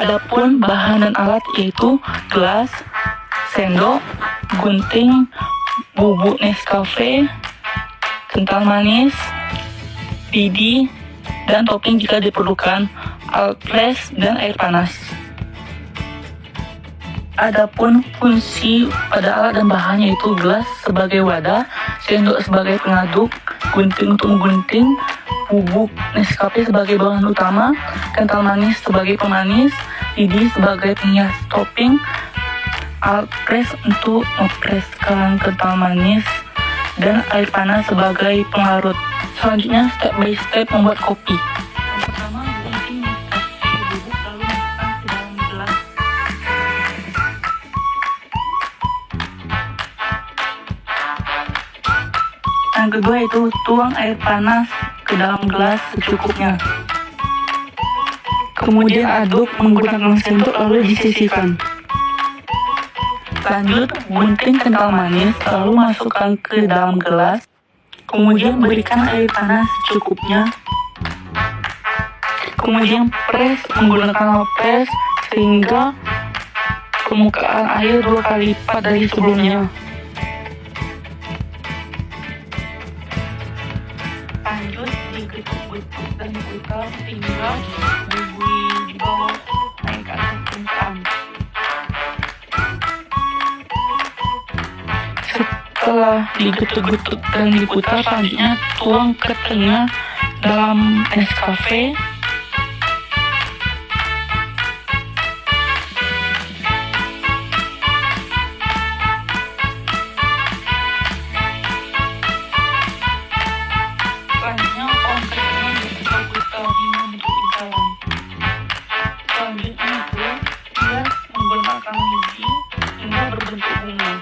Adapun bahan dan alat yaitu gelas, sendok, gunting, bubuk Nescafe, kental manis, lidi, dan topping jika diperlukan, alat press, dan air panas. Adapun fungsi pada alat dan bahannya yaitu gelas sebagai wadah, sendok sebagai pengaduk, gunting untuk menggunting, bubuk Nescafe sebagai bahan utama, kental manis sebagai pemanis, lidi sebagai penghias topping, alat press untuk mempreskan kental manis, dan air panas sebagai penglarut. Selanjutnya step by step membuat kopi. Yang pertama, gunting Nescafe bubuk lalu masukkan ke dalam gelas. Yang kedua itu tuang air panas ke dalam gelas secukupnya. Kemudian aduk menggunakan sendok lalu disisihkan. Lanjut, gunting kental manis lalu masukkan ke dalam gelas. Kemudian berikan air panas secukupnya. Kemudian press menggunakan press sehingga permukaan air 2 kali lipat dari sebelumnya. Lanjut, digetuk-getuk dan diputar sehingga bubui di bawah naik ke atas permukaan. Setelah digetuk-getuk dan diputar, selanjutnya tuang ke tengah dalam Nescafe. Selanjutnya tuang ke tengah diputar-putar hingga bentuk lingkaran. Selanjutnya itu hias menggunakan lidi hingga berbentuk bunga.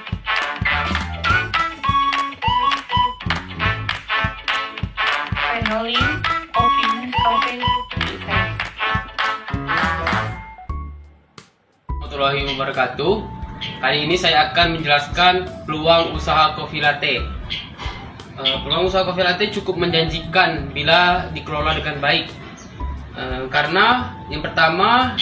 Finally, kopi Nescafe sukses. Warahmatullahi wabarakatuh. Kali ini saya akan menjelaskan peluang usaha kopi latte. Peluang usaha kopi latte cukup menjanjikan bila dikelola dengan baik. Karena yang pertama,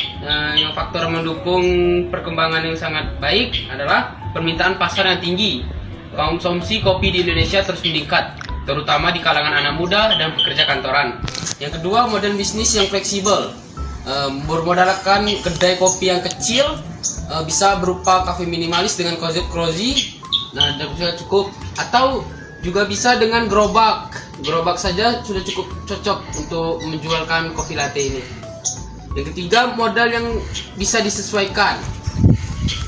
yang faktor mendukung perkembangan yang sangat baik adalah permintaan pasar yang tinggi. Konsumsi kopi di Indonesia terus meningkat, terutama di kalangan anak muda dan pekerja kantoran. Yang kedua, model bisnis yang fleksibel. Bermodalkan kedai kopi yang kecil, bisa berupa kafe minimalis dengan cozy, nah sudah cukup, atau juga bisa dengan gerobak saja sudah cukup cocok untuk menjualkan kopi latte ini. Yang ketiga, modal yang bisa disesuaikan,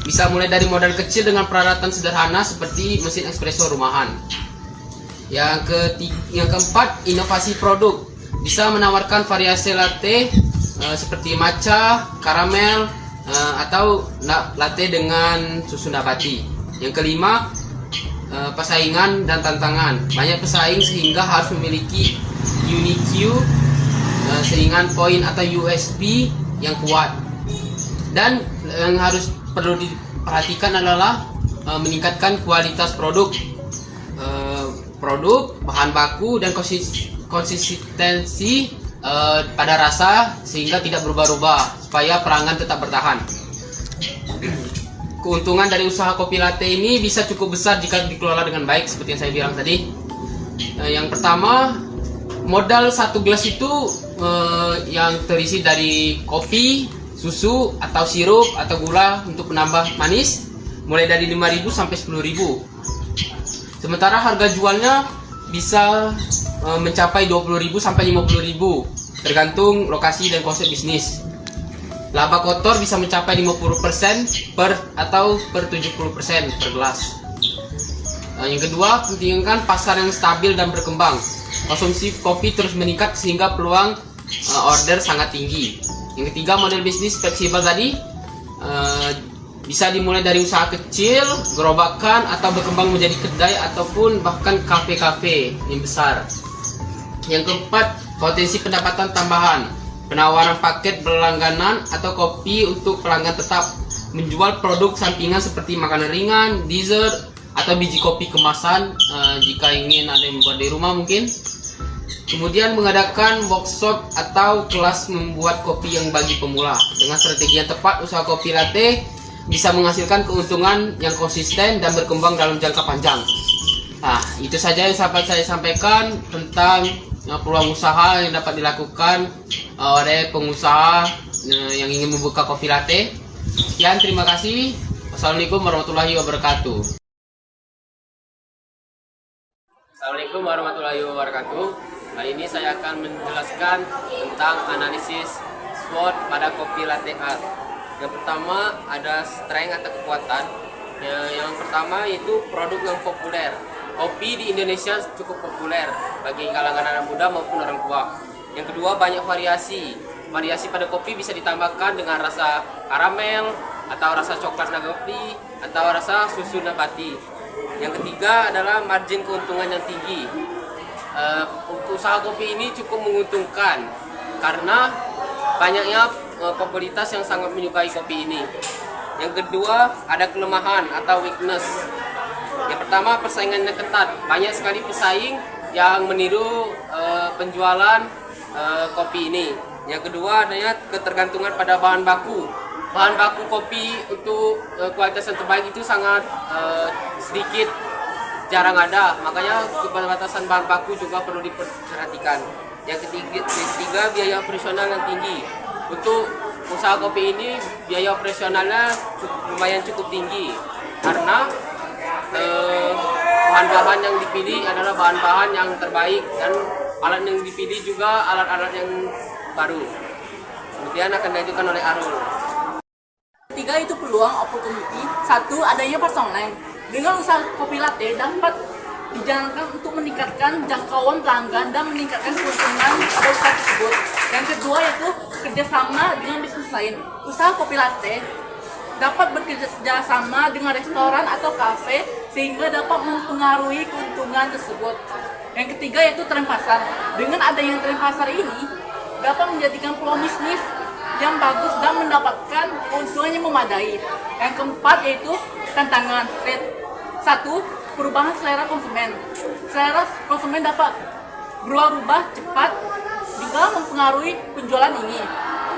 bisa mulai dari modal kecil dengan peralatan sederhana seperti mesin espresso rumahan. Yang keempat, inovasi produk, bisa menawarkan variasi latte seperti matcha, karamel, atau latte dengan susu nabati. Yang kelima, persaingan dan tantangan. Banyak pesaing sehingga harus memiliki unique seiringan poin atau USP yang kuat. Dan yang perlu diperhatikan adalah meningkatkan kualitas produk, bahan baku, dan konsistensi pada rasa sehingga tidak berubah-ubah supaya pelanggan tetap bertahan. Keuntungan dari usaha kopi latte ini bisa cukup besar jika dikelola dengan baik seperti yang saya bilang tadi. Yang pertama, modal satu gelas itu yang terisi dari kopi, susu atau sirup atau gula untuk penambah manis mulai dari 5.000 sampai 10.000. Sementara harga jualnya bisa mencapai 20.000 sampai 50.000 tergantung lokasi dan konsep bisnis. Laba kotor bisa mencapai 50% per 70% per gelas. Yang kedua, pentingkan pasar yang stabil dan berkembang. Konsumsi kopi terus meningkat sehingga peluang order sangat tinggi. Yang ketiga, model bisnis fleksibel tadi, bisa dimulai dari usaha kecil, gerobakan, atau berkembang menjadi kedai ataupun bahkan kafe-kafe yang besar. Yang keempat, potensi pendapatan tambahan. Penawaran paket berlangganan atau kopi untuk pelanggan tetap, menjual produk sampingan seperti makanan ringan, dessert, atau biji kopi kemasan jika ingin ada yang membuat di rumah mungkin. Kemudian mengadakan workshop atau kelas membuat kopi yang bagi pemula. Dengan strategi yang tepat, usaha kopi latte bisa menghasilkan keuntungan yang konsisten dan berkembang dalam jangka panjang. Nah, itu saja yang dapat saya sampaikan tentang peluang usaha yang dapat dilakukan oleh pengusaha yang ingin membuka kopi latte. Sekian, terima kasih. Wassalamualaikum warahmatullahi wabarakatuh. Assalamualaikum warahmatullahi wabarakatuh. Kali ini saya akan menjelaskan tentang analisis SWOT pada kopi latte art. Yang pertama ada strength atau kekuatan. Yang pertama yaitu produk yang populer. Kopi di Indonesia cukup populer bagi kalangan anak muda maupun orang tua. Yang kedua, banyak variasi. Variasi pada kopi bisa ditambahkan dengan rasa karamel atau rasa coklat nagari atau rasa susu nabati. Yang ketiga adalah margin keuntungan yang tinggi. Usaha kopi ini cukup menguntungkan karena banyaknya komunitas yang sangat menyukai kopi ini. Yang kedua ada kelemahan atau weakness. Yang pertama, persaingannya ketat. Banyak sekali pesaing yang meniru penjualan kopi ini. Yang kedua adanya ketergantungan pada bahan baku. Bahan baku kopi untuk kualitas yang terbaik itu sangat sedikit, jarang ada. Makanya keterbatasan bahan baku juga perlu diperhatikan. Yang ketiga biaya operasional yang tinggi. Untuk usaha kopi ini biaya operasionalnya lumayan cukup tinggi karena bahan-bahan yang dipilih adalah bahan-bahan yang terbaik dan alat yang dipilih juga alat-alat yang baru. Kemudian akan diajukan oleh Arul. Ketiga itu peluang opportunity. Satu, adanya personel. Dengan usaha kopi latte dapat dijalankan untuk meningkatkan jangkauan pelanggan dan meningkatkan keuntungan pada usaha tersebut. Yang kedua yaitu kerjasama dengan bisnis lain. Usaha kopi latte dapat bekerja sama dengan restoran atau kafe sehingga dapat mempengaruhi keuntungan tersebut. Yang ketiga yaitu tren pasar. Dengan adanya tren pasar ini dapat menjadikan peluang bisnis yang bagus dan mendapatkan keuntungan yang memadai. Yang keempat yaitu tantangan trade. Satu, perubahan selera konsumen. Selera konsumen dapat berubah-ubah cepat juga mempengaruhi penjualan ini.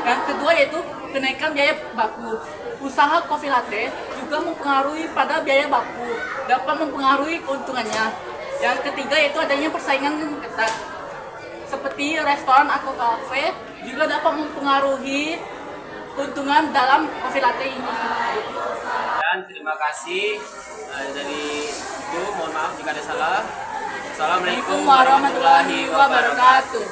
Yang kedua yaitu kenaikan biaya baku. Usaha kopi latte juga mempengaruhi pada biaya baku, dapat mempengaruhi keuntungannya. Yang ketiga yaitu adanya persaingan yang ketat. Seperti restoran atau kafe juga dapat mempengaruhi keuntungan dalam kopi latte ini. Dan terima kasih dari itu, mohon maaf jika ada salah. Assalamualaikum Warahmatullahi wabarakatuh.